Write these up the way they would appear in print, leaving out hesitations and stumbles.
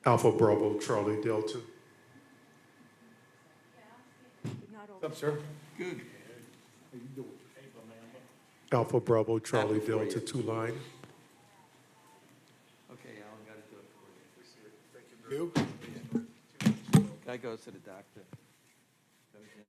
Alpha Bravo Charlie Delta. What's up, sir? Good. Alpha Bravo Charlie Happy for Delta you. 2 line. Okay, Alan, got to do it for you. You? Guy goes to the doctor. Goes in.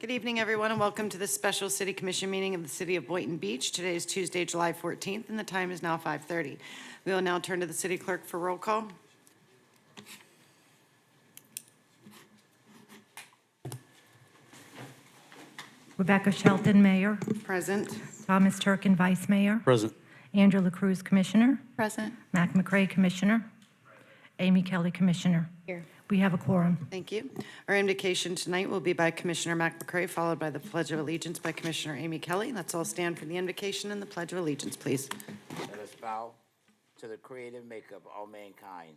Good evening, everyone, and welcome to this special City Commission meeting of the City of Boynton Beach. Today is Tuesday, July 14th, and the time is now 5:30. We will now turn to the city clerk for roll call. Rebecca Shelton, Mayor. Present. Thomas Turkin, Vice Mayor. Present. Angela Cruz, Commissioner. Present. Mac McCray, Commissioner. Amy Kelly, Commissioner. Here. We have a quorum. Thank you. Our invocation tonight will be by Commissioner Mac McCray, followed by the Pledge of Allegiance by Commissioner Amy Kelly. Let's all stand for the invocation and the Pledge of Allegiance, please. Let us bow to the creative maker of all mankind.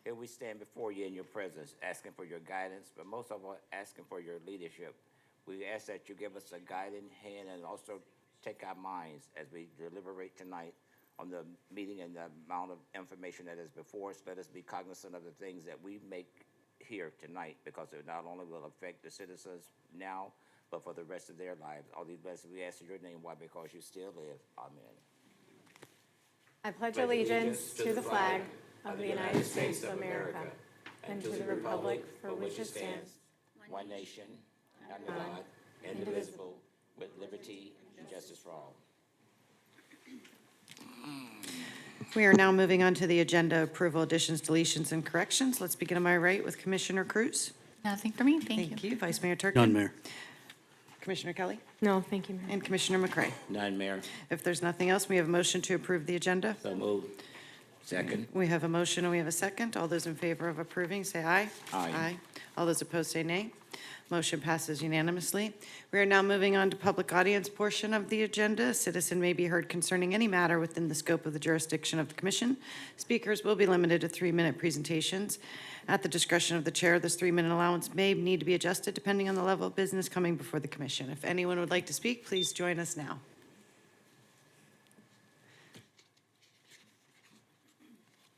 Here we stand before you in your presence, asking for your guidance, but most of all, asking for your leadership. We ask that you give us a guiding hand and also take our minds as we deliberate tonight on the meeting and the amount of information that is before us. Let us be cognizant of the things that we make here tonight, because it not only will affect the citizens now, but for the rest of their lives. All these blessings we ask in your name. Why? Because you still live. Amen. I pledge allegiance to the flag of the United States of America and to the republic for which it stands, one nation, under God, indivisible, with liberty and justice for all. We are now moving on to the agenda approval, additions, deletions, and corrections. Let's begin, am I right, with Commissioner Cruz? Nothing for me, thank you. Thank you. Vice Mayor Turkin? None, Mayor. Commissioner Kelly? No, thank you, Mayor. And Commissioner McCray? None, Mayor. If there's nothing else, we have a motion to approve the agenda. So moved. Second. We have a motion and we have a second. All those in favor of approving, say aye. Aye. All those opposed, say nay. Motion passes unanimously. We are now moving on to public audience portion of the agenda. A citizen may be heard concerning any matter within the scope of the jurisdiction of the commission. Speakers will be limited to 3-minute presentations. At the discretion of the chair, this 3-minute allowance may need to be adjusted depending on the level of business coming before the commission. If anyone would like to speak, please join us now.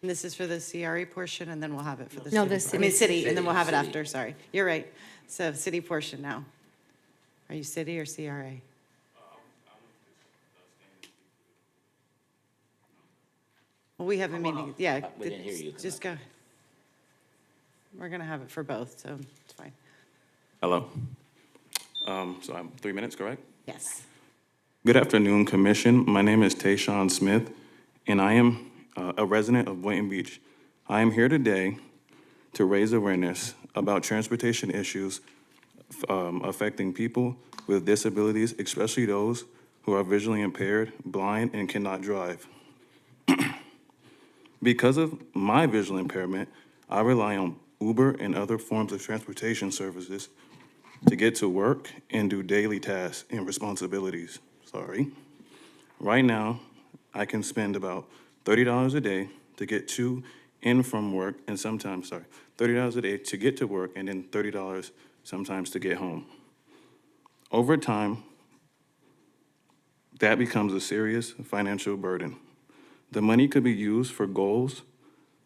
And this is for the CRE portion, and then we'll have it for the No, city. the I mean, city. city, and then we'll have it City. after, sorry. You're right. So city portion now. Are you city or CRA? Well, we have a meeting, yeah. We didn't hear you. Just go. We're going to have it for both, so it's fine. Hello. So I'm 3 minutes, correct? Yes. Good afternoon, Commission. My name is Tayshawn Smith, and I am a resident of Boynton Beach. I am here today to raise awareness about transportation issues affecting people with disabilities, especially those who are visually impaired, blind, and cannot drive. Because of my visual impairment, I rely on Uber and other forms of transportation services to get to work and do daily tasks and responsibilities. Right now, I can spend about $30 a day to get to and from work, and sometimes, $30 a day to get to work, and then $30 sometimes to get home. Over time, that becomes a serious financial burden. The money could be used for goals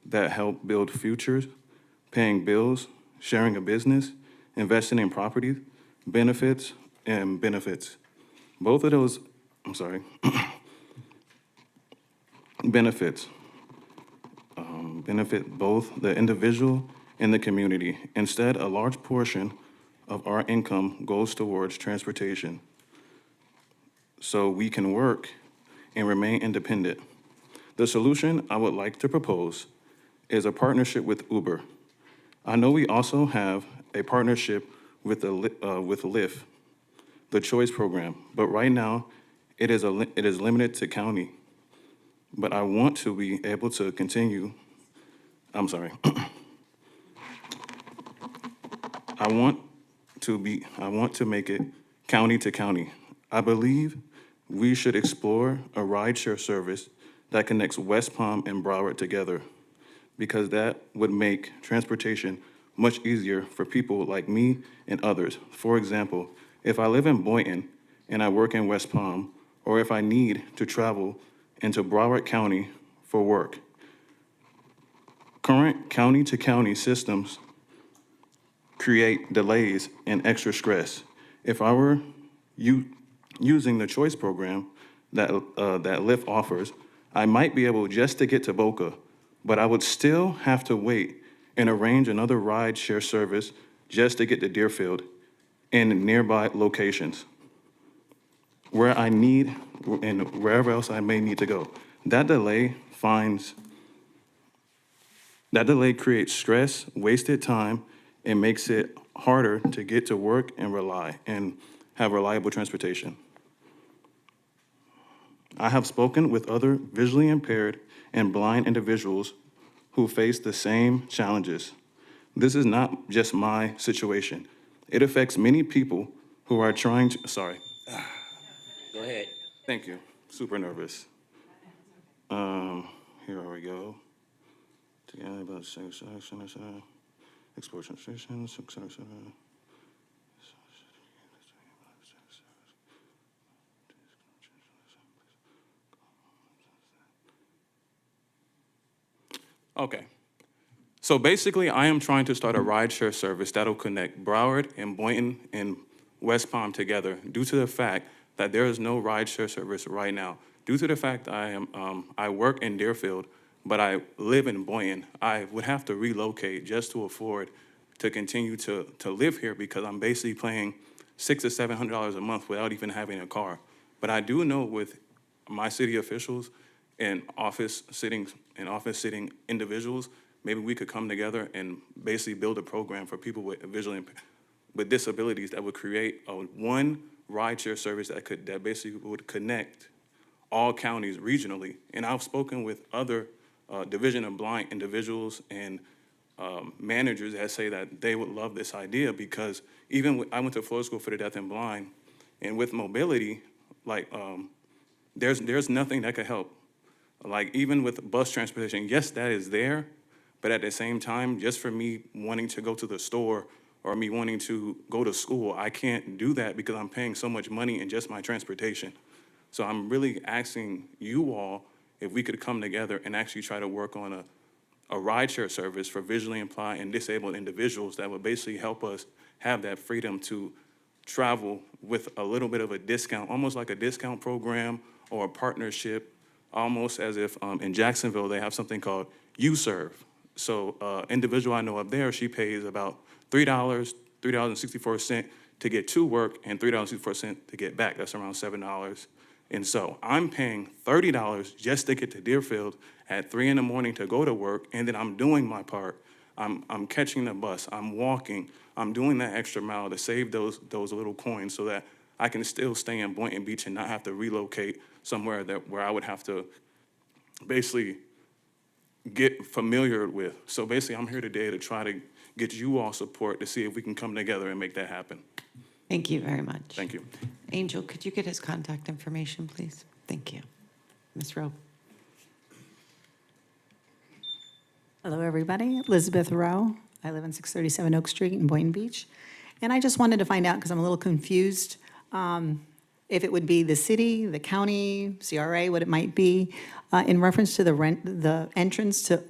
that help build futures, paying bills, sharing a business, investing in property, benefits, and benefits. Both of those, benefits benefit both the individual and the community. Instead, a large portion of our income goes towards transportation so we can work and remain independent. The solution I would like to propose is a partnership with Uber. I know we also have a partnership with Lyft, the Choice Program, but right now it is limited to county. But I want to be able to continue. I want to make it county to county. I believe we should explore a rideshare service that connects West Palm and Broward together, because that would make transportation much easier for people like me and others. For example, if I live in Boynton and I work in West Palm, or if I need to travel into Broward County for work, current county-to-county systems create delays and extra stress. If I were using the Choice Program that Lyft offers, I might be able just to get to Boca, but I would still have to wait and arrange another ride share service just to get to Deerfield. in nearby locations where I need and wherever else I may need to go. That delay creates stress, wasted time, and makes it harder to get to work and have reliable transportation. I have spoken with other visually impaired and blind individuals who face the same challenges. This is not just my situation. It affects many people who are trying to, sorry. Go ahead. Thank you. Super nervous. Here we go. Together about explosion stations, Okay. So basically, I am trying to start a rideshare service that'll connect Broward and Boynton and West Palm together due to the fact that there is no rideshare service right now. Due to the fact I work in Deerfield, but I live in Boynton, I would have to relocate just to afford to continue to live here because I'm basically paying $600 to $700 a month without even having a car. But I do know with my city officials and office sitting individuals, maybe we could come together and basically build a program for people with with disabilities that would create one rideshare service that basically would connect all counties regionally. And I've spoken with other Division of Blind individuals and managers that say that they would love this idea because I went to Florida School for the Deaf and Blind, and with mobility, like there's nothing that could help. Like even with bus transportation, yes, that is there, but at the same time, just for me wanting to go to the store or me wanting to go to school, I can't do that because I'm paying so much money in just my transportation. So I'm really asking you all if we could come together and actually try to work on a rideshare service for visually impaired and disabled individuals that would basically help us have that freedom to travel with a little bit of a discount, almost like a discount program or a partnership, almost as if in Jacksonville they have something called U-Serve. So individual I know up there, she pays about $3.64 to get to work and $3.64 to get back. That's around $7. And so I'm paying $30 just to get to Deerfield at 3 in the morning to go to work, and then I'm doing my part. I'm catching the bus, I'm walking, I'm doing that extra mile to save those little coins so that I can still stay in Boynton Beach and not have to relocate somewhere where I would have to basically get familiar with. So basically, I'm here today to try to get you all support to see if we can come together and make that happen. Thank you very much. Thank you. Angel, could you get his contact information, please? Thank you. Ms. Rowe. Hello, everybody. Elizabeth Rowe. I live on 637 Oak Street in Boynton Beach. And I just wanted to find out, because I'm a little confused, if it would be the city, the county, CRA, what it might be, in reference to the entrance to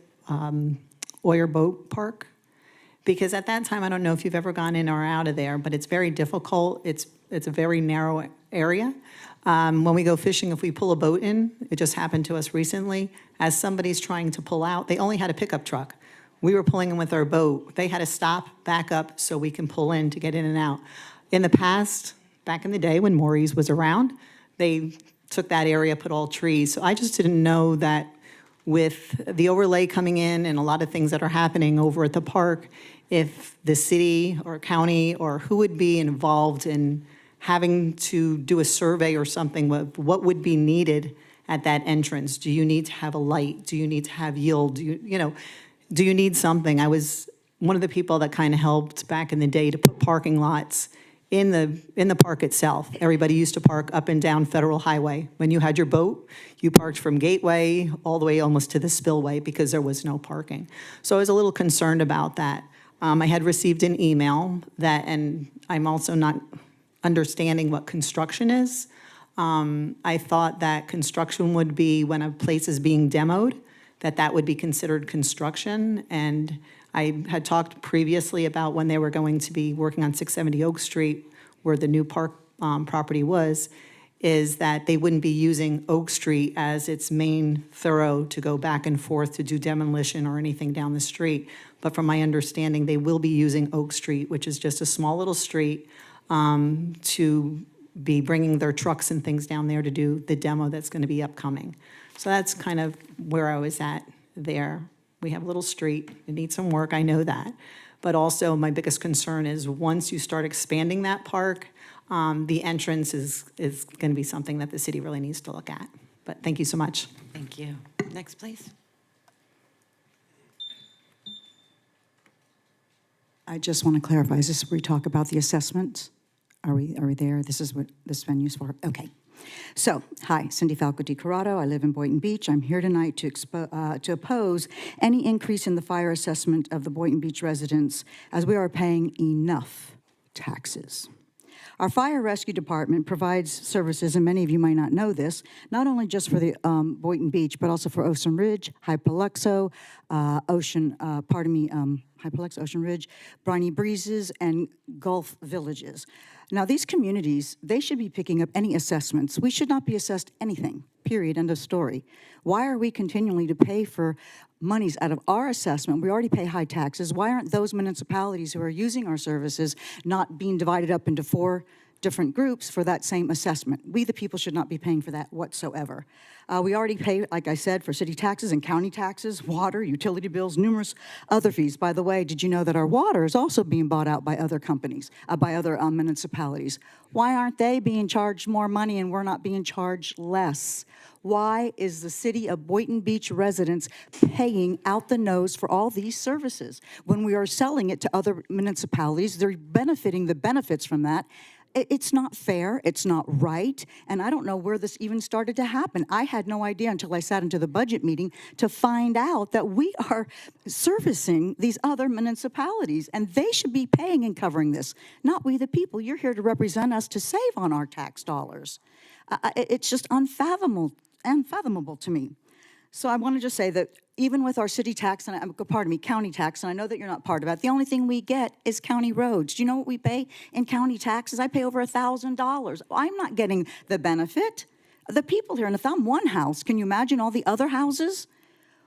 Oyer Boat Park. Because at that time, I don't know if you've ever gone in or out of there, but it's very difficult. It's a very narrow area. When we go fishing, if we pull a boat in, it just happened to us recently, as somebody's trying to pull out, they only had a pickup truck. We were pulling in with our boat. They had to stop, back up, so we can pull in to get in and out. In the past, back in the day when Maury's was around, they took that area, put all trees. So I just didn't know that with the overlay coming in and a lot of things that are happening over at the park, if the city or county or who would be involved in having to do a survey or something, what would be needed at that entrance? Do you need to have a light? Do you need to have yield? Do you need something? I was one of the people that kind of helped back in the day to put parking lots in the park itself. Everybody used to park up and down Federal Highway. When you had your boat, you parked from Gateway all the way almost to the spillway because there was no parking. So I was a little concerned about that. I had received an email that, and I'm also not understanding what construction is. I thought that construction would be when a place is being demoed, that would be considered construction. And I had talked previously about when they were going to be working on 670 Oak Street, where the new park property was, is that they wouldn't be using Oak Street as its main thorough to go back and forth to do demolition or anything down the street. But from my understanding, they will be using Oak Street, which is just a small little street to be bringing their trucks and things down there to do the demo that's going to be upcoming. So that's kind of where I was at there. We have a little street, it needs some work, I know that. But also, my biggest concern is once you start expanding that park, the entrance is going to be something that the city really needs to look at. But thank you so much. Thank you. Next, please. I just want to clarify, is this where we talk about the assessments? Are we there? This is what this venue's for? Okay. So, hi, Cindy Falco DiCorrado. I live in Boynton Beach. I'm here tonight to oppose any increase in the fire assessment of the Boynton Beach residents, as we are paying enough taxes. Our fire rescue department provides services, and many of you might not know this, not only just for the Boynton Beach, but also for Ocean Ridge, Hypoluxo, Hypoluxo, Ocean Ridge, Briny Breezes, and Gulf Villages. Now, these communities, they should be picking up any assessments. We should not be assessed anything, period, end of story. Why are we continually to pay for monies out of our assessment? We already pay high taxes. Why aren't those municipalities who are using our services not being divided up into 4 different groups for that same assessment? We, the people, should not be paying for that whatsoever. We already pay, like I said, for city taxes and county taxes, water, utility bills, numerous other fees. By the way, did you know that our water is also being bought out by other companies, by other municipalities? Why aren't they being charged more money and we're not being charged less? Why is the city of Boynton Beach residents paying out the nose for all these services? When we are selling it to other municipalities, they're benefiting the benefits from that. It's not fair, it's not right, and I don't know where this even started to happen. I had no idea until I sat into the budget meeting to find out that we are servicing these other municipalities, and they should be paying and covering this, not we the people. You're here to represent us to save on our tax dollars. It's just unfathomable to me. So I want to just say that even with our city tax, and county tax, and I know that you're not part of that, the only thing we get is county roads. Do you know what we pay in county taxes? I pay over $1,000. I'm not getting the benefit. The people here, and if I'm one house, can you imagine all the other houses?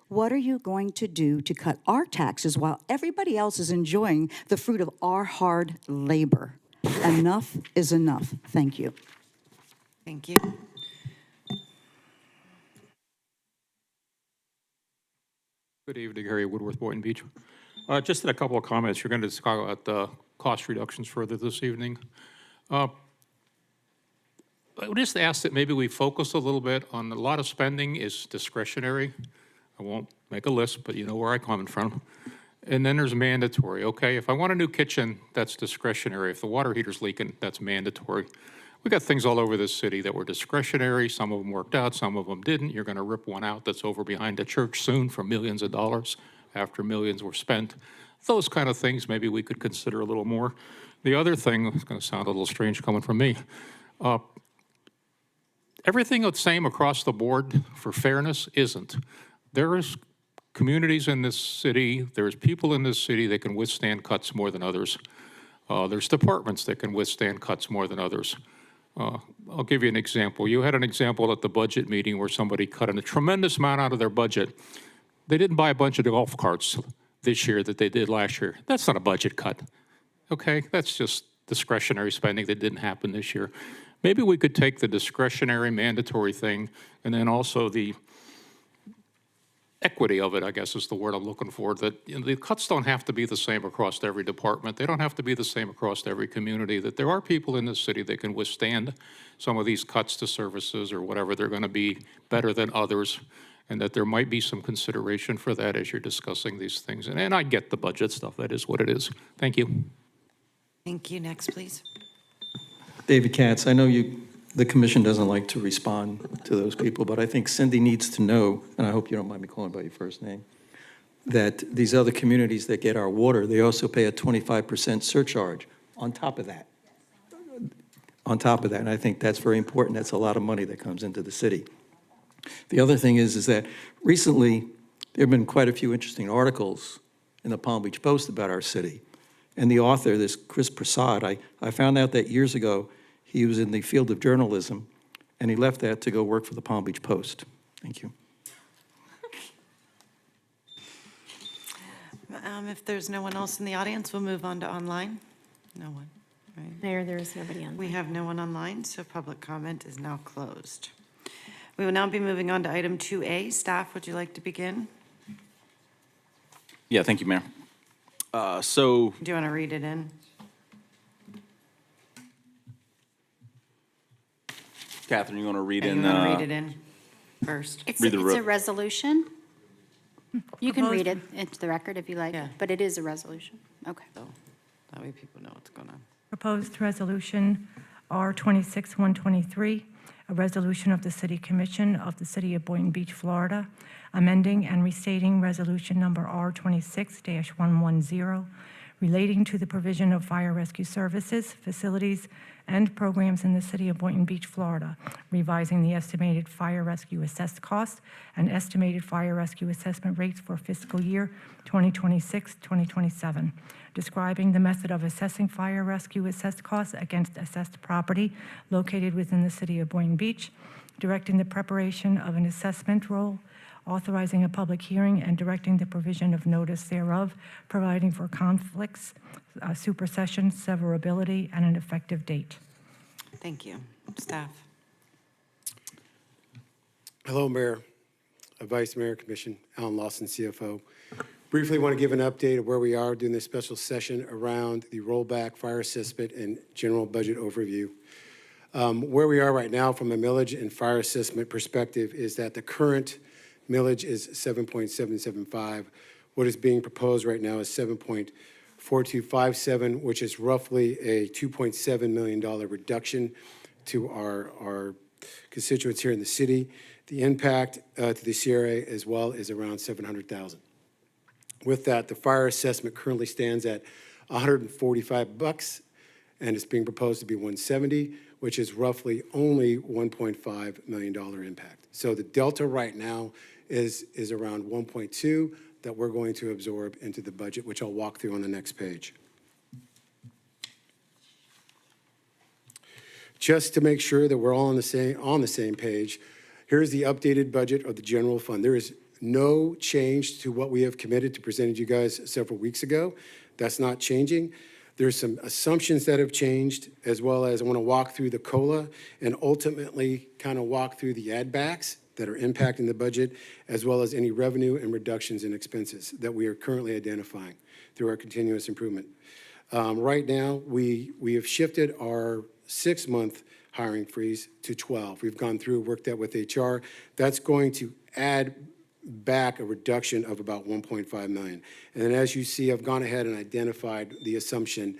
What are you going to do to cut our taxes while everybody else is enjoying the fruit of our hard labor? Enough is enough. Thank you. Thank you. Good evening, Harry Woodworth, Boynton Beach. Just had a couple of comments. You're going to talk about the cost reductions further this evening. I would just ask that maybe we focus a little bit on a lot of spending is discretionary. I won't make a list, but you know where I'm coming from. And then there's mandatory, okay? If I want a new kitchen, that's discretionary. If the water heater's leaking, that's mandatory. We got things all over this city that were discretionary. Some of them worked out, some of them didn't. You're going to rip one out that's over behind a church soon for millions of dollars after millions were spent. Those kind of things maybe we could consider a little more. The other thing, it's going to sound a little strange coming from me, everything the same across the board for fairness isn't. There is communities in this city, there's people in this city that can withstand cuts more than others. There's departments that can withstand cuts more than others. I'll give you an example. You had an example at the budget meeting where somebody cut a tremendous amount out of their budget. They didn't buy a bunch of golf carts this year that they did last year. That's not a budget cut, okay? That's just discretionary spending that didn't happen this year. Maybe we could take the discretionary mandatory thing and then also the equity of it, I guess is the word I'm looking for, that you know, the cuts don't have to be the same across every department. They don't have to be the same across every community, that there are people in this city that can withstand some of these cuts to services or whatever. They're going to be better than others, and that there might be some consideration for that as you're discussing these things. And I get the budget stuff. That is what it is. Thank you. Thank you. Next, please. David Katz, I know the commission doesn't like to respond to those people, but I think Cindy needs to know, and I hope you don't mind me calling by your first name, that these other communities that get our water, they also pay a 25% surcharge on top of that. On top of that, and I think that's very important. That's a lot of money that comes into the city. The other thing is that recently there have been quite a few interesting articles in the Palm Beach Post about our city. And the author, this Chris Prasad, I found out that years ago he was in the field of journalism, and he left that to go work for the Palm Beach Post. Thank you. If there's no one else in the audience, we'll move on to online. No one. Mayor, there is nobody on. We have no one online, so public comment is now closed. We will now be moving on to item 2A. Staff, would you like to begin? Yeah, thank you, Mayor. Do you want to read it in? Catherine, you want to read Yeah, in? you want to read it in first? It's Read the a ro- resolution. You can read it Proposed- into the record if you like, Yeah. but it is a resolution. Okay. So that way people know what's going on. Proposed Resolution R-26-123, a resolution of the City Commission of the City of Boynton Beach, Florida, amending and restating Resolution Number R-26-110, relating to the provision of fire rescue services, facilities, and programs in the City of Boynton Beach, Florida, revising the estimated fire rescue assessed costs and estimated fire rescue assessment rates for fiscal year 2026-2027, describing the method of assessing fire rescue assessed costs against assessed property located within the City of Boynton Beach, directing the preparation of an assessment roll, authorizing a public hearing and directing the provision of notice thereof, providing for conflicts, supersession, severability, and an effective date. Thank you. Staff. Hello, Mayor, Vice Mayor, Commission, Alan Lawson, CFO. Briefly want to give an update of where we are during this special session around the rollback, fire assessment, and general budget overview. Where we are right now from a millage and fire assessment perspective is that the current millage is 7.775. What is being proposed right now is 7.4257, which is roughly a $2.7 million reduction to our constituents here in the city. The impact to the CRA as well is around $700,000. With that, the fire assessment currently stands at $145, and it's being proposed to be $170, which is roughly only $1.5 million impact. So the delta right now is around 1.2 that we're going to absorb into the budget, which I'll walk through on the next page. Just to make sure that we're all on the same page, here's the updated budget of the general fund. There is no change to what we have committed to presented you guys several weeks ago. That's not changing. There's some assumptions that have changed, as well as I want to walk through the COLA and ultimately kind of walk through the add backs that are impacting the budget, as well as any revenue and reductions in expenses that we are currently identifying through our continuous improvement. Right now, we have shifted our 6-month hiring freeze to 12. We've gone through, worked that with HR. That's going to add back a reduction of about 1.5 million. And then as you see, I've gone ahead and identified the assumption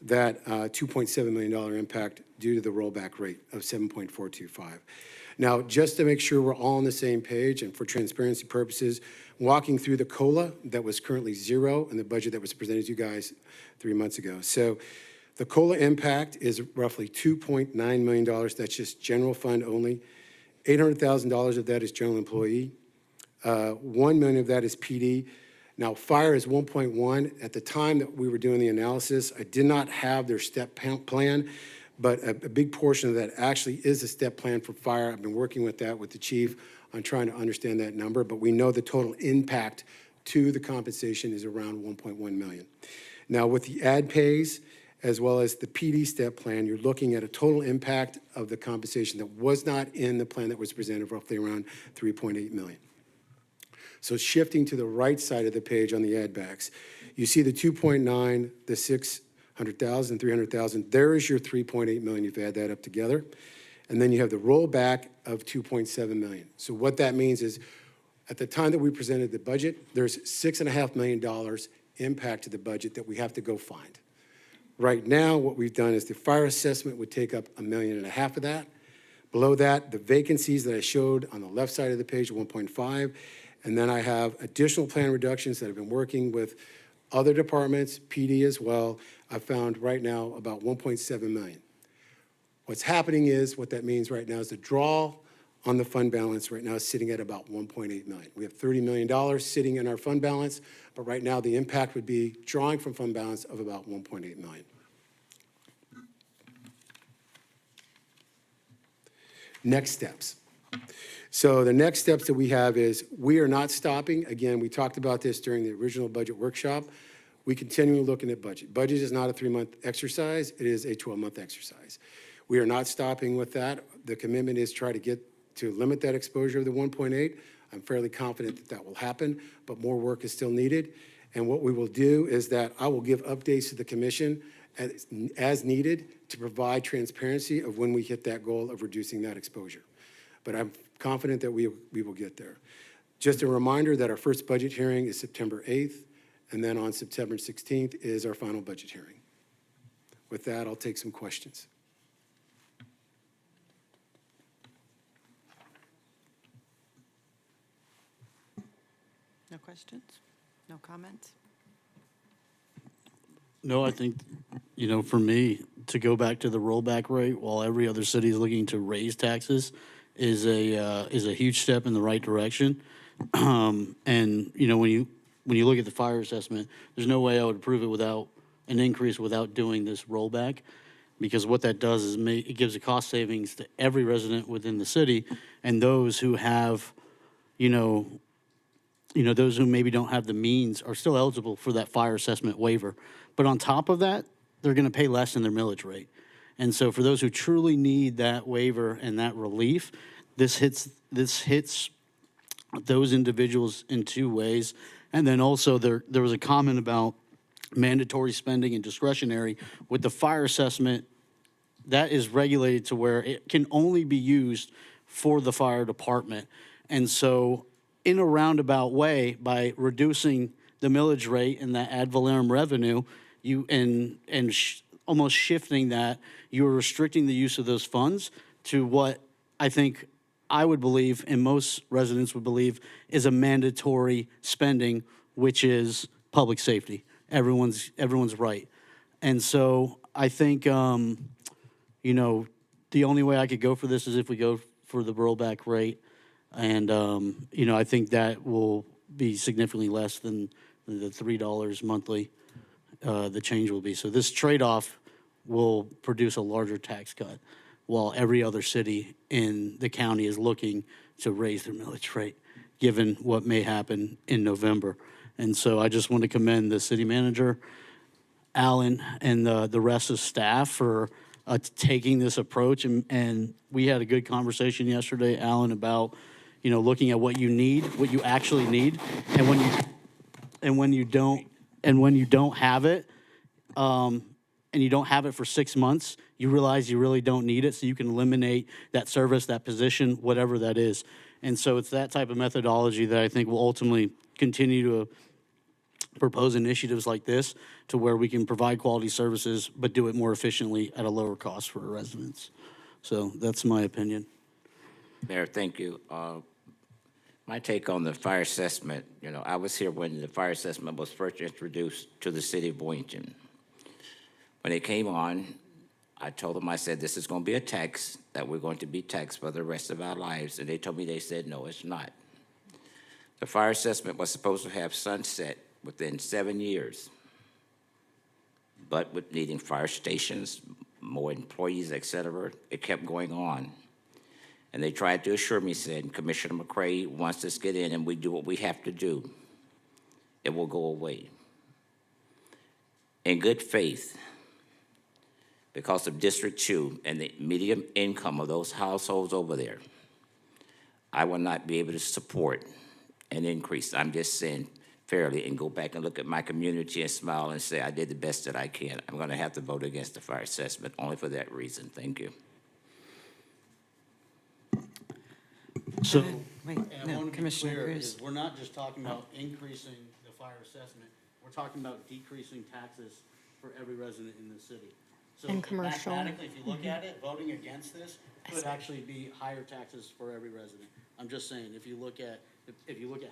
that $2.7 million impact due to the rollback rate of 7.425. Now, just to make sure we're all on the same page and for transparency purposes, walking through the COLA that was currently zero in the budget that was presented to you guys 3 months ago. So the COLA impact is roughly $2.9 million. That's just general fund only. $800,000 of that is general employee. 1 million of that is PD. Now, fire is 1.1. At the time that we were doing the analysis, I did not have their step plan, but a big portion of that actually is a step plan for fire. I've been working with that with the chief on trying to understand that number, but we know the total impact to the compensation is around 1.1 million. Now, with the ad pays, as well as the PD step plan, you're looking at a total impact of the compensation that was not in the plan that was presented, roughly around 3.8 million. So shifting to the right side of the page on the add backs, you see the 2.9, the 600,000, 300,000. There is your 3.8 million. You've add that up together. And then you have the rollback of 2.7 million. So what that means is at the time that we presented the budget, there's $6.5 million impact to the budget that we have to go find. Right now, what we've done is the fire assessment would take up $1.5 million of that. Below that, the vacancies that I showed on the left side of the page, 1.5. And then I have additional plan reductions that have been working with other departments, PD as well. I found right now about 1.7 million. What's happening is, what that means right now is the draw on the fund balance right now is sitting at about 1.8 million. We have $30 million sitting in our fund balance, but right now the impact would be drawing from fund balance of about 1.8 million. Next steps. So the next steps that we have is we are not stopping. Again, we talked about this during the original budget workshop. we continue looking at budget. Budget is not a 3-month exercise, it is a 12-month exercise. We are not stopping with that. The commitment is try to limit that exposure of the 1.8. I'm fairly confident that that will happen, but more work is still needed. And what we will do is that I will give updates to the commission as needed to provide transparency of when we hit that goal of reducing that exposure. But I'm confident that we will get there. Just a reminder that our first budget hearing is September 8th, and then on September 16th is our final budget hearing. With that, I'll take some questions. No questions? No comments? No, I think, for me, to go back to the rollback rate while every other city is looking to raise taxes is a huge step in the right direction. And, when you look at the fire assessment, there's no way I would approve it without an increase without doing this rollback. Because what that does is it gives a cost savings to every resident within the city, and those who have, those who maybe don't have the means are still eligible for that fire assessment waiver. But on top of that, they're going to pay less in their millage rate. And so for those who truly need that waiver and that relief, this hits those individuals in two ways. And then also there was a comment about mandatory spending and discretionary. With the fire assessment, that is regulated to where it can only be used for the fire department. And so in a roundabout way, by reducing the millage rate and that ad valorem revenue, almost shifting that, you're restricting the use of those funds to what I think I would believe, and most residents would believe, is a mandatory spending, which is public safety. Everyone's right. And so I think, the only way I could go for this is if we go for the rollback rate. And, I think that will be significantly less than the $3 monthly the change will be. So this trade-off will produce a larger tax cut, while every other city in the county is looking to raise their millage rate, given what may happen in November. And so I just want to commend the city manager, Alan, and the rest of staff for taking this approach. And we had a good conversation yesterday, Alan, about looking at what you need, what you actually need, and when you don't have it, and you don't have it for 6 months, you realize you really don't need it, so you can eliminate that service, that position, whatever that is. And so it's that type of methodology that I think will ultimately continue to propose initiatives like this to where we can provide quality services, but do it more efficiently at a lower cost for our residents. So that's my opinion. Mayor, thank you. My take on the fire assessment, I was here when the fire assessment was first introduced to the city of Boynton. When it came on, I told them, I said, this is going to be a tax that we're going to be taxed for the rest of our lives. And they said, no, it's not. The fire assessment was supposed to have sunset within 7 years. But with needing fire stations, more employees, et cetera, it kept going on. And they tried to assure me, said, Commissioner McCray, once this get in and we do what we have to do, it will go away. In good faith, because of District 2 and the median income of those households over there, I will not be able to support an increase. I'm just saying fairly, and go back and look at my community and smile and say, I did the best that I can. I'm going to have to vote against the fire assessment only for that reason. Thank you. So, Wait, and I no, want to be Commissioner clear, Cruz. is we're not just talking about increasing the fire assessment, we're talking about decreasing taxes for every resident in the city. So And commercial. mathematically, if you look at it, voting against this could actually be higher taxes for every resident. I'm just saying, if you look at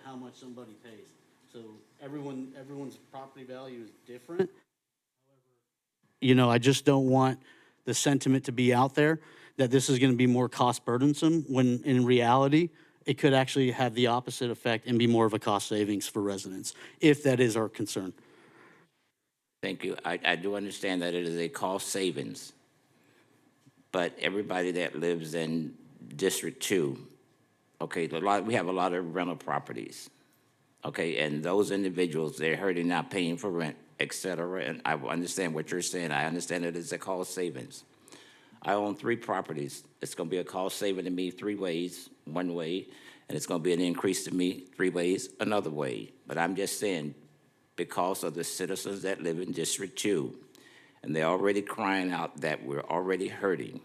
how much somebody pays. So everyone's property value is different. I just don't want the sentiment to be out there that this is going to be more cost burdensome, when in reality, it could actually have the opposite effect and be more of a cost savings for residents, if that is our concern. Thank you. I do understand that it is a cost savings, but everybody that lives in District 2, okay, we have a lot of rental properties, okay, and those individuals, they're hurting not paying for rent et cetera, and I understand what you're saying. I understand it is a cost savings. I own 3 properties. It's gonna be a cost saving to me 3 ways, one way, and it's gonna be an increase to me 3 ways, another way. But I'm just saying, because of the citizens that live in District 2, and they're already crying out that we're already hurting.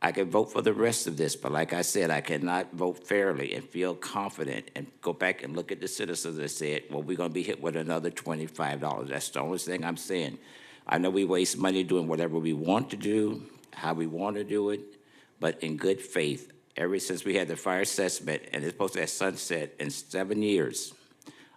I can vote for the rest of this, but like I said, I cannot vote fairly and feel confident and go back and look at the citizens that said, well, we're gonna be hit with another $25. That's the only thing I'm saying. I know we waste money doing whatever we want to do, how we want to do it, but in good faith, ever since we had the fire assessment, and it's supposed to have sunset in 7 years,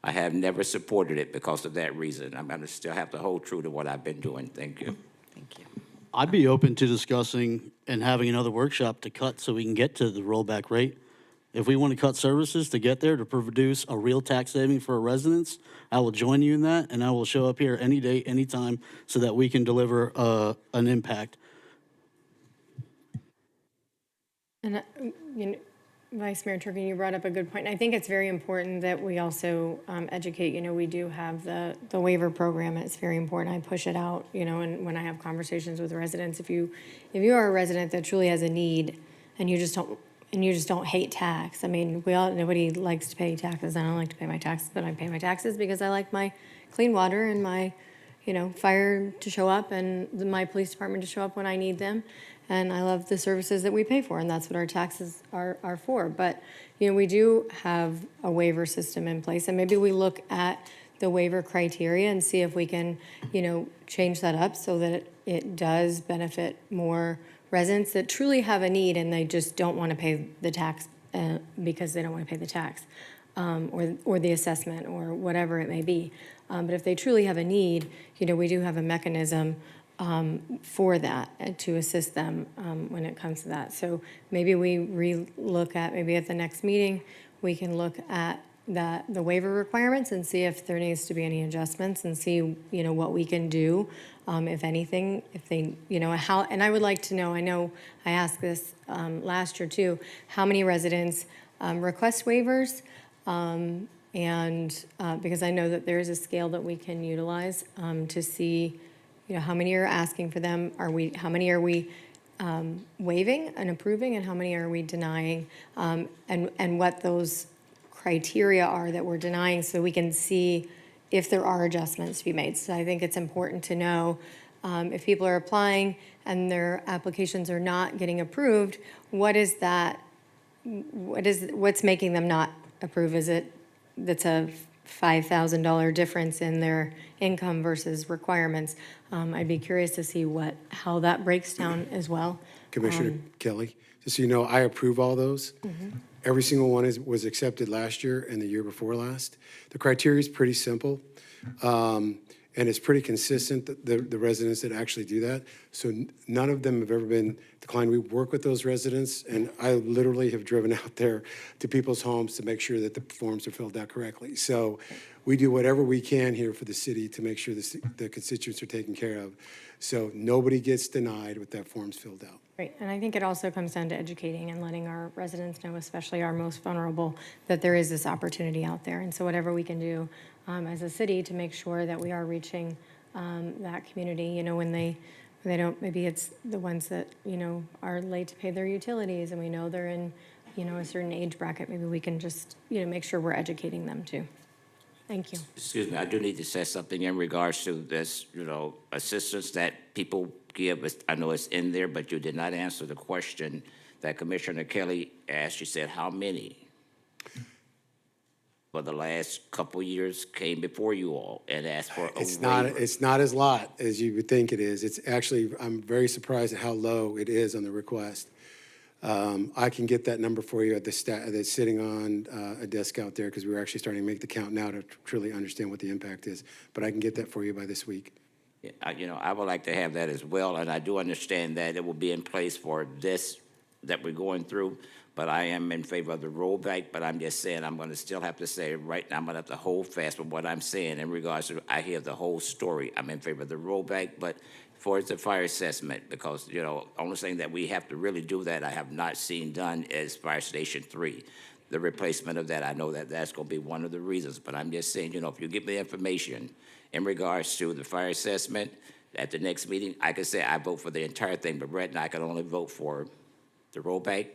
I have never supported it because of that reason. I'm gonna still have to hold true to what I've been doing. Thank you. Thank you. I'd be open to discussing and having another workshop to cut so we can get to the rollback rate. If we want to cut services to get there to produce a real tax saving for our residents, I will join you in that, and I will show up here any day, anytime, so that we can deliver an impact. And, Vice Mayor Turkey, you brought up a good point. I think it's very important that we also educate. We do have the waiver program. It's very important. I push it out, and when I have conversations with residents, if you are a resident that truly has a need and you just don't hate tax. I mean, nobody likes to pay taxes. I don't like to pay my taxes, but I pay my taxes because I like my clean water and my, fire to show up and my police department to show up when I need them. And I love the services that we pay for, and that's what our taxes are for. But, we do have a waiver system in place, and maybe we look at the waiver criteria and see if we can, change that up so that it does benefit more residents that truly have a need and they just don't want to pay the tax because they don't want to pay the tax or the assessment or whatever it may be. But if they truly have a need, we do have a mechanism for that to assist them when it comes to that. So maybe we look at, maybe at the next meeting, we can look at the waiver requirements and see if there needs to be any adjustments and see, what we can do, if anything, if they, how, and I would like to know, I know I asked this last year too, how many residents request waivers, and because I know that there is a scale that we can utilize to see, how many are asking for them? How many are we waiving and approving, and how many are we denying? And what those criteria are that we're denying, so we can see if there are adjustments to be made. So I think it's important to know if people are applying and their applications are not getting approved, what's making them not approve? Is it that's a $5,000 difference in their income versus requirements? I'd be curious to see how that breaks down as well. Commissioner Kelly, just so you know, I approve all those. Every single one was accepted last year and the year before last. The criteria is pretty simple, and it's pretty consistent, the residents that actually do that. So none of them have ever been declined. We work with those residents, and I literally have driven out there to people's homes to make sure that the forms are filled out correctly. So we do whatever we can here for the city to make sure the constituents are taken care of. So nobody gets denied with that form's filled out. Right, and I think it also comes down to educating and letting our residents know, especially our most vulnerable, that there is this opportunity out there. And so whatever we can do as a city to make sure that we are reaching that community, when they don't, maybe it's the ones that, are late to pay their utilities and we know they're in, a certain age bracket, maybe we can just, make sure we're educating them too. Thank you. Excuse me, I do need to say something in regards to this, assistance that people give. I know it's in there, but you did not answer the question that Commissioner Kelly asked. You said how many for the last couple years came before you all and asked for a waiver? It's not as lot as you would think it is. It's actually, I'm very surprised at how low it is on the request. I can get that number for you at that's sitting on a desk out there, because we're actually starting to make the count now to truly understand what the impact is. But I can get that for you by this week. Yeah, I would like to have that as well, and I do understand that it will be in place for this that we're going through, but I am in favor of the rollback. But I'm just saying, I'm going to still have to say right now, I'm going to have to hold fast with what I'm saying in regards to, I hear the whole story. I'm in favor of the rollback, but for the fire assessment, because, only thing that we have to really do that I have not seen done is Fire Station 3. the replacement of that. I know that that's gonna be one of the reasons, but I'm just saying, if you give me information in regards to the fire assessment, at the next meeting, I could say I vote for the entire thing, but right now I can only vote for the rollback,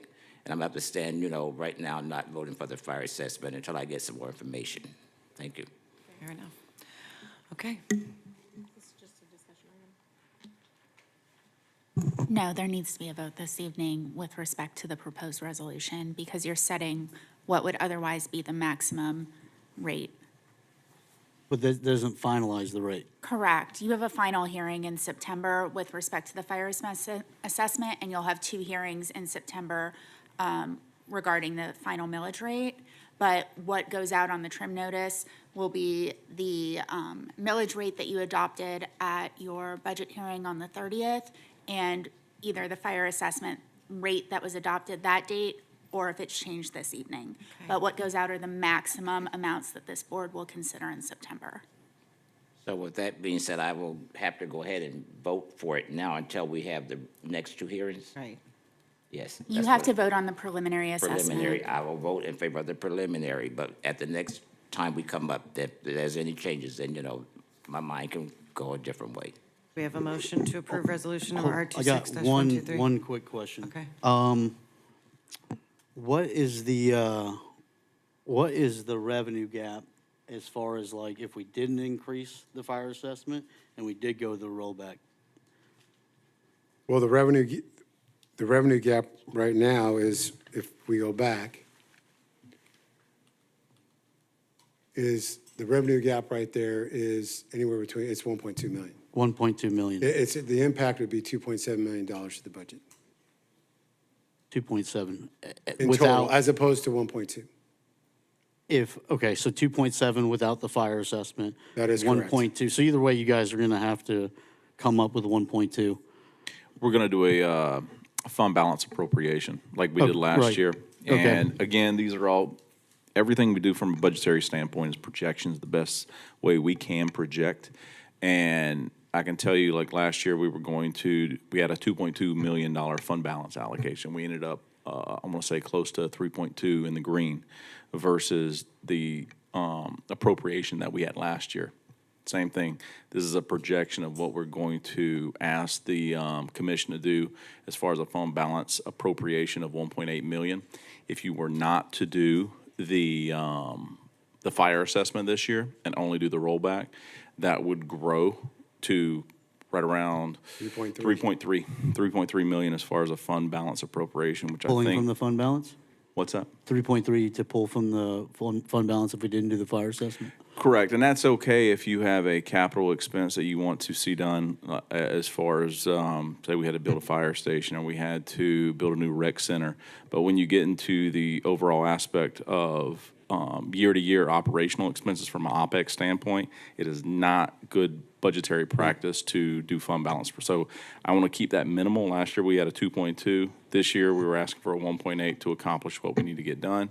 and I'm gonna have to stand, right now, not voting for the fire assessment until I get some more information. Thank you. Fair enough. Okay. No, there needs to be a vote this evening with respect to the proposed resolution because you're setting what would otherwise be the maximum rate. But that doesn't finalize the rate. Correct. You have a final hearing in September with respect to the fire assessment, and you'll have 2 hearings in September regarding the final millage rate. But what goes out on the trim notice will be the millage rate that you adopted at your budget hearing on the 30th, and either the fire assessment rate that was adopted that date, or if it's changed this evening. But what goes out are the maximum amounts that this board will consider in September. So with that being said, I will have to go ahead and vote for it now until we have the next 2 hearings? Right. Yes. You that's have what- to vote on the preliminary assessment. Preliminary, I will vote in favor of the preliminary, but at the next time we come up, if there's any changes, then, my mind can go a different way. We have a motion to approve resolution number I got R26-123. one quick question. Okay. What is the revenue gap as far as like if we didn't increase the fire assessment and we did go the rollback? Well, the revenue gap right now is, if we go back, is, the revenue gap right there is anywhere between, it's 1.2 million. 1.2 million, The impact would be $2.7 million to the budget 2.7. in total, as opposed to 1.2. Okay, so 2.7 without the fire assessment. That is correct. 1.2. So either way, you guys are going to have to come up with 1.2. We're going to do a fund balance appropriation like we did last right. year. Okay. And again, these are all, everything we do from a budgetary standpoint is projections, the best way we can project. And I can tell you, like last year, we had a $2.2 million fund balance allocation. We ended up, I want to say, close to 3.2 in the green versus the appropriation that we had last year. Same thing. This is a projection of what we're going to ask the commission to do as far as a fund balance appropriation of 1.8 million. If you were not to do the fire assessment this year and only do the rollback, that would grow to right around 3.3 million as far as a fund balance appropriation, which I think. Pulling from the fund balance? What's that? 3.3 to pull from the fund balance if we didn't do the fire assessment? Correct, and that's okay if you have a capital expense that you want to see done, as far as, say we had to build a fire station or we had to build a new rec center. But when you get into the overall aspect of year-to-year operational expenses from an OpEx standpoint, it is not good budgetary practice to do fund balance. So I want to keep that minimal. Last year, we had a 2.2. This year, we were asking for a 1.8 to accomplish what we need to get done.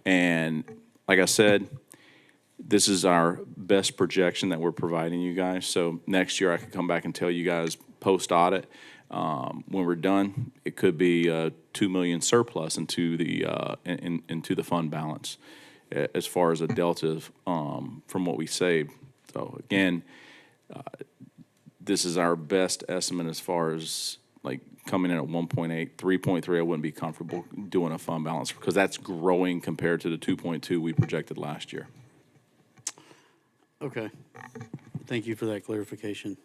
And like I said, this is our best projection that we're providing you guys. So next year, I could come back and tell you guys post-audit, when we're done, it could be a 2 million surplus into the fund balance as far as a delta from what we saved. So again, this is our best estimate as far as like coming in at 1.8, 3.3. I wouldn't be comfortable doing a fund balance because that's growing compared to the 2.2 we projected last year. Okay. Thank you for that clarification.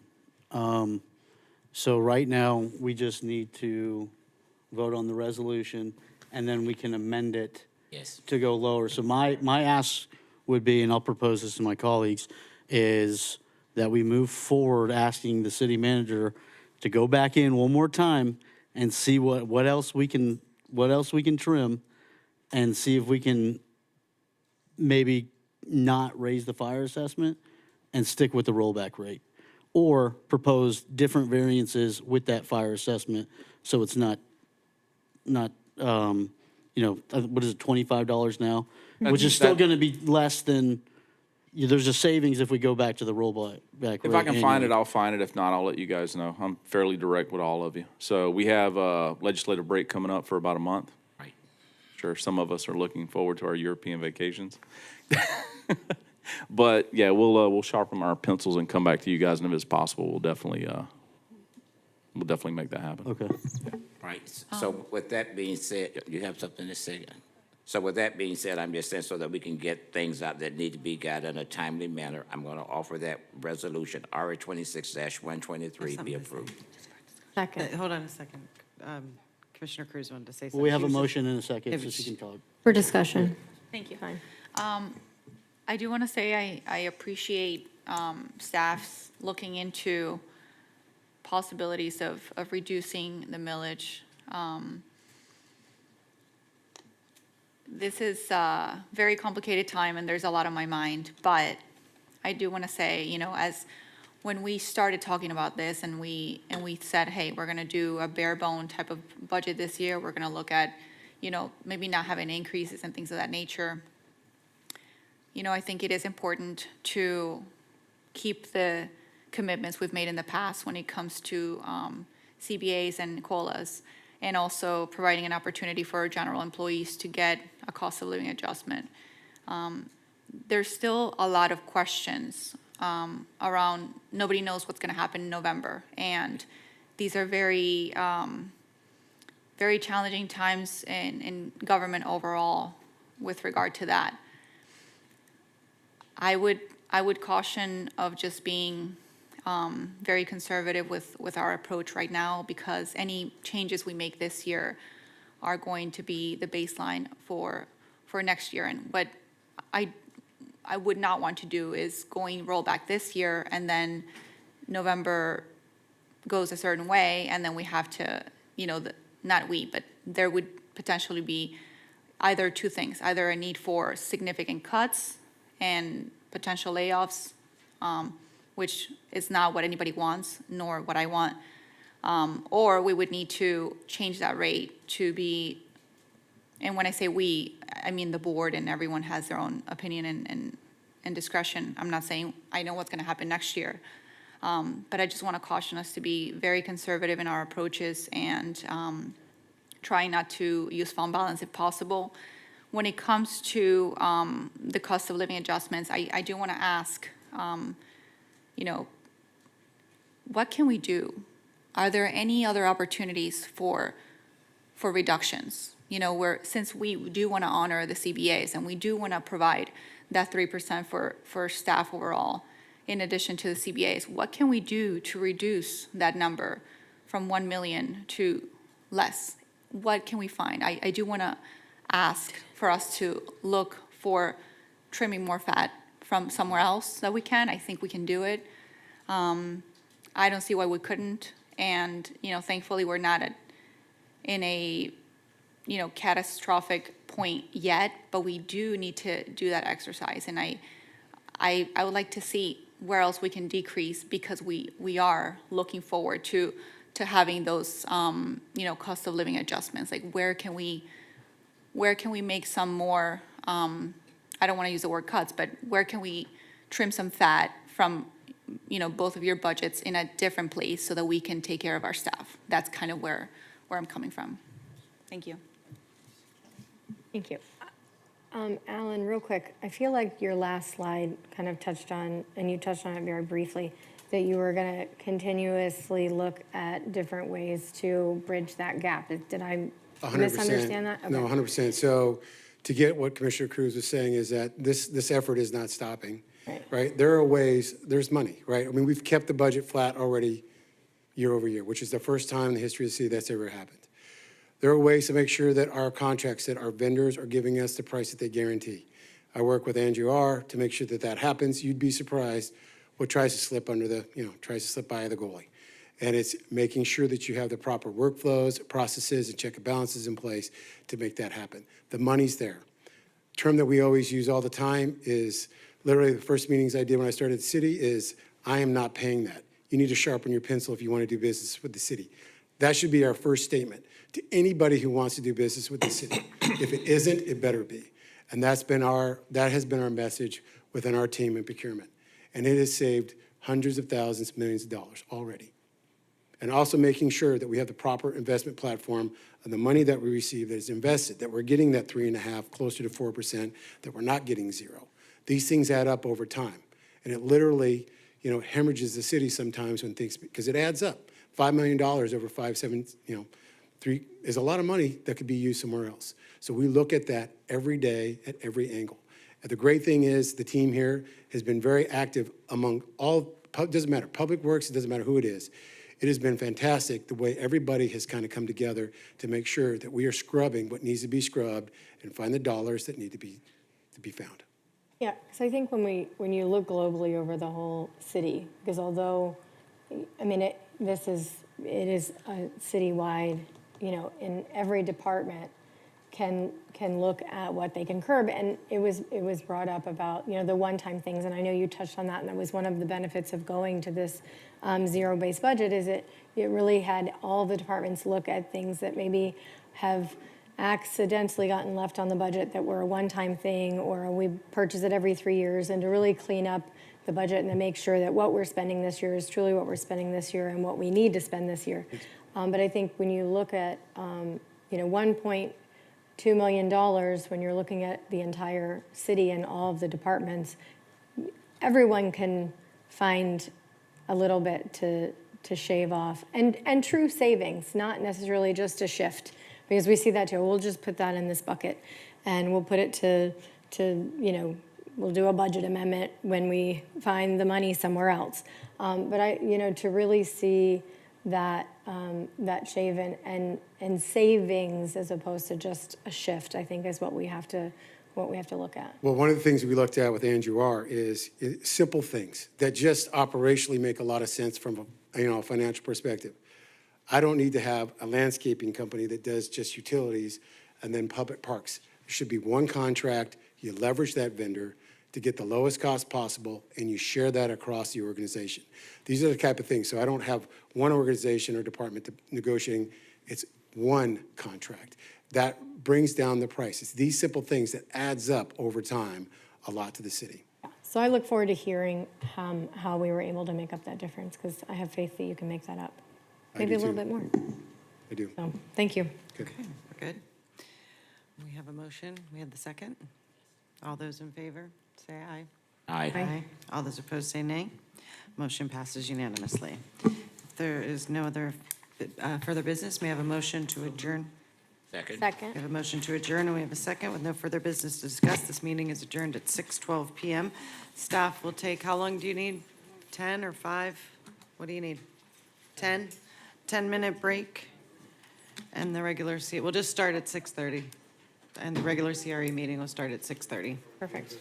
So right now, we just need to vote on the resolution, and then we can amend it Yes. to go lower. So my ask would be, and I'll propose this to my colleagues, is that we move forward asking the city manager to go back in one more time and see what else we can trim, and see if we can maybe not raise the fire assessment and stick with the rollback rate, or propose different variances with that fire assessment, so it's not what is it, $25 now? Which is still gonna be less than, there's a savings if we go back to the rollback rate. If I can find it, annually. I'll find it. If not, I'll let you guys know. I'm fairly direct with all of you. So we have a legislative break coming up for about a month. Right. sure some of us are looking forward to our European vacations. But yeah, we'll sharpen our pencils and come back to you guys, and if it's possible, we'll definitely make that happen. Okay. Right, so with that being said, you have something to say? So with that being said, I'm just saying so that we can get things out that need to be got in a timely manner, I'm gonna offer that resolution, RA 26-123 be approved. Second. Hold on a second. Commissioner Cruz wanted to say something. Well, we have She a was- motion and a second, If so she she- can talk. For discussion. Thank you. Fine. I do want to say I appreciate staff's looking into possibilities of reducing the millage. This is a very complicated time, and there's a lot on my mind, but I do want to say, you know, as when we started talking about this and we said, hey, we're going to do a bare bone type of budget this year, we're going to look at, you know, maybe not having increases and things of that nature. You know, I think it is important to keep the commitments we've made in the past when it comes to CBAs and COLAs, and also providing an opportunity for our general employees to get a cost of living adjustment. There's still a lot of questions around, nobody knows what's gonna happen in November. And these are very, very challenging times in government overall with regard to that. I would caution of just being very conservative with our approach right now, because any changes we make this year are going to be the baseline for next year. And what I would not want to do is roll back this year, and then November goes a certain way, and then we have to, you know, not we, but there would potentially be either two things, either a need for significant cuts and potential layoffs, which is not what anybody wants, nor what I want. Or we would need to change that rate to be, and when I say we, I mean the board, and everyone has their own opinion and discretion. I'm not saying I know what's gonna happen next year. But I just wanna caution us to be very conservative in our approaches and try not to use fund balance if possible. When it comes to the cost of living adjustments, I do wanna ask, you know, what can we do? Are there any other opportunities for reductions? You know, since we do want to honor the CBAs and we do want to provide that 3% for staff overall, in addition to the CBAs, what can we do to reduce that number from 1 million to less? What can we find? I do want to ask for us to look for trimming more fat from somewhere else that we can. I think we can do it. I don't see why we couldn't. And, you know, thankfully, we're not in a, you know, catastrophic point yet, but we do need to do that exercise. And I would like to see where else we can decrease, because we are looking forward to having those, you know, cost of living adjustments. Like, where can we make some more, I don't want to use the word cuts, but where can we trim some fat from, you know, both of your budgets in a different place so that we can take care of our staff? That's kind of where I'm coming from. Thank you. Thank you. Alan, real quick, I feel like your last slide kind of touched on, and you touched on it very briefly, that you were going to continuously look at different ways to bridge that gap. Did I 100%. misunderstand that? No, Okay. 100%. So to get what Commissioner Cruz was saying is that this effort is not stopping, right? There are ways, there's money, right? I mean, we've kept the budget flat already year over year, which is the first time in the history of the city that's ever happened. There are ways to make sure that our contracts, that our vendors are giving us the price that they guarantee. I work with Andrew R. to make sure that that happens. You'd be surprised what tries to slip by the goalie. And it's making sure that you have the proper workflows, processes, and check and balances in place to make that happen. The money's there. Term that we always use all the time is, literally the first meetings I did when I started the city is, I am not paying that. You need to sharpen your pencil if you want to do business with the city. That should be our first statement to anybody who wants to do business with the city. If it isn't, it better be. And that has been our message within our team in procurement. And it has saved hundreds of thousands, millions of dollars already. And also making sure that we have the proper investment platform of the money that we receive that is invested, that we're getting that 3.5, closer to 4%, that we're not getting 0. These things add up over time. And it literally, hemorrhages the city sometimes when things, because it adds up. $5 million over 5, 7, 3 is a lot of money that could be used somewhere else. So we look at that every day at every angle. And the great thing is the team here has been very active among all, doesn't matter, Public Works, it doesn't matter who it is. It has been fantastic the way everybody has kind of come together to make sure that we are scrubbing what needs to be scrubbed and find the dollars that need to be found. Yeah, because I think when you look globally over the whole city, because although, I mean, it is a citywide, in every department can look at what they can curb. And it was brought up about, the one-time things, and I know you touched on that, and that was one of the benefits of going to this zero-based budget, is it really had all the departments look at things that maybe have accidentally gotten left on the budget that were a one-time thing, or we purchase it every 3 years, and to really clean up the budget and to make sure that what we're spending this year is truly what we're spending this year and what we need to spend this year. But I think when you look at, $1.2 million, when you're looking at the entire city and all of the departments, everyone can find a little bit to shave off, and true savings, not necessarily just a shift, because we see that too. We'll just put that in this bucket, and we'll put it to we'll do a budget amendment when we find the money somewhere else. But to really see that shave and savings as opposed to just a shift, I think is what we have to look at. Well, one of the things we looked at with Andrew R. is simple things that just operationally make a lot of sense from a financial perspective. I don't need to have a landscaping company that does just utilities and then public parks. There should be one contract, you leverage that vendor to get the lowest cost possible, and you share that across the organization. These are the type of things. So I don't have one organization or department negotiating. It's one contract. That brings down the price. It's these simple things that adds up over time a lot to the city. So I look forward to hearing how we were able to make up that difference, because I have faith that you can make that up. Maybe a little bit more. I do. So, thank you. Good. Okay, we're good. We have a motion. We have the second. All those in favor, say aye. Aye. All those opposed, say nay. Motion passes unanimously. If there is no other further business, may I have a motion to adjourn? Second. We Second. have a motion to adjourn, and we have a second. With no further business to discuss, this meeting is adjourned at 6:12 PM. Staff will take, how long do you need? 10 or 5? What do you need? 10? 10-minute break, and the regular we'll just start at 6:30, and the regular CRE meeting will start at 6:30. Perfect.